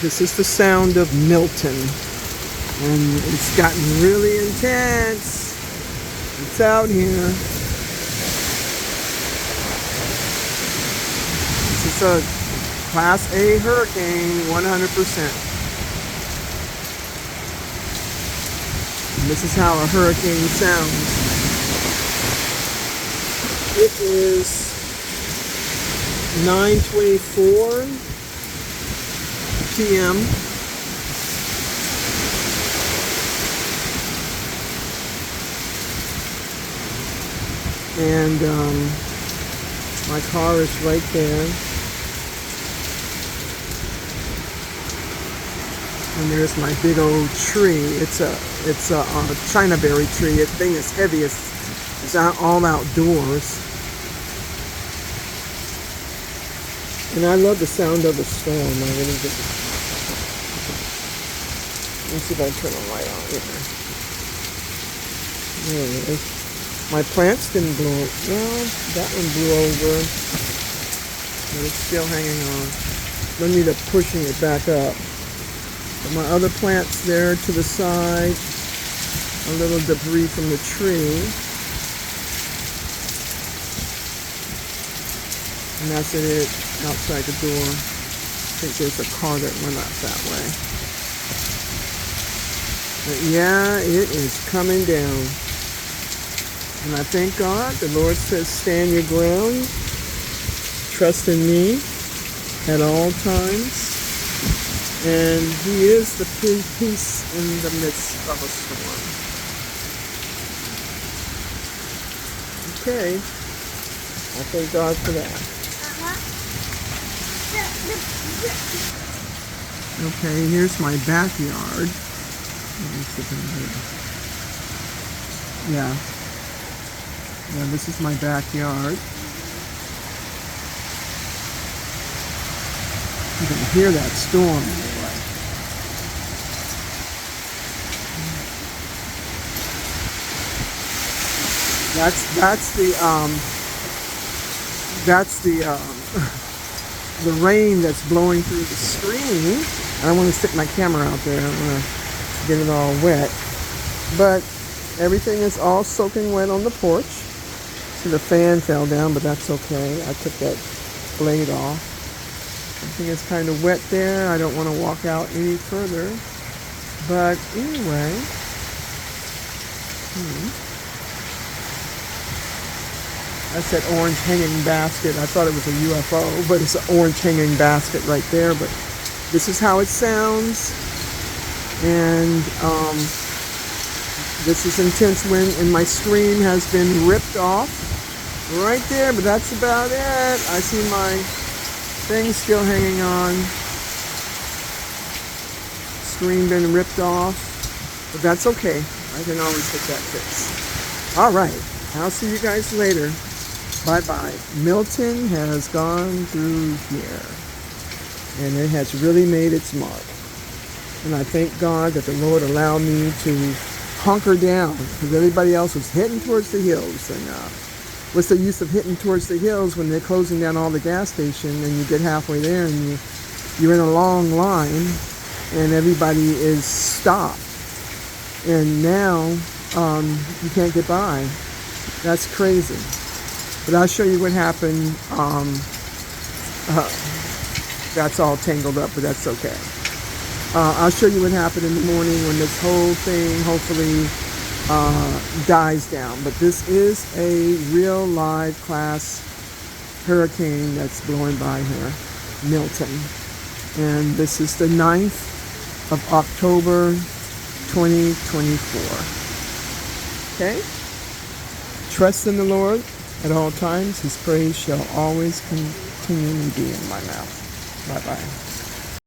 This is the sound of Milton, and it's gotten really intense. It's out here. This is a Class A hurricane, 100%. And this is how a hurricane sounds. It is 9:24 p.m. And my car is right there. And there's my big old tree. It's a China berry tree. That thing is heavy. It's all outdoors. And I love the sound of the storm. I really do. Let's see if I can turn the light on here. There it is. My plants didn't blow. Well, that one blew over. But it's still hanging on. No need of pushing it back up. But my other plants there to the side. A little debris from the tree. And that's it outside the door. I think there's a car that went up that way. But yeah, it is coming down. And I thank God. The Lord says, stand your ground. Trust in me at all times. And He is the peace in the midst of a storm. Okay. I thank God for that. Okay, here's my backyard. Yeah, this is my backyard. You can hear that storm anyway. That's the rain that's blowing through the screen. I don't want to stick my camera out there. I don't want to get it all wet. But everything is all soaking wet on the porch. See, the fan fell down, but that's okay. I took that blade off. Everything is kind of wet there. I don't want to walk out any further. But anyway. That's that orange hanging basket. I thought it was a UFO, but it's an orange hanging basket right there. But this is how it sounds. And this is intense wind, and my screen has been ripped off right there, but that's about it. I see my thing still hanging on. Screen been ripped off, but that's okay. I can always get that fixed. All right, I'll see you guys later. Bye-bye. Milton has gone through here, and it has really made its mark. And I thank God that the Lord allowed me to hunker down, because everybody else was heading towards the hills. And what's the use of hitting towards the hills when they're closing down all the gas stations, and you get halfway there and you're in a long line and everybody is stopped. And now you can't get by. That's crazy. But I'll show you what happened. That's all tangled up, but that's okay. I'll show you what happened in the morning when this whole thing hopefully dies down. But this is a real live class hurricane that's blowing by here, Milton. And this is the 9th of October 2024. Okay? Trust in the Lord at all times. His praise shall always continually be in my mouth. Bye-bye.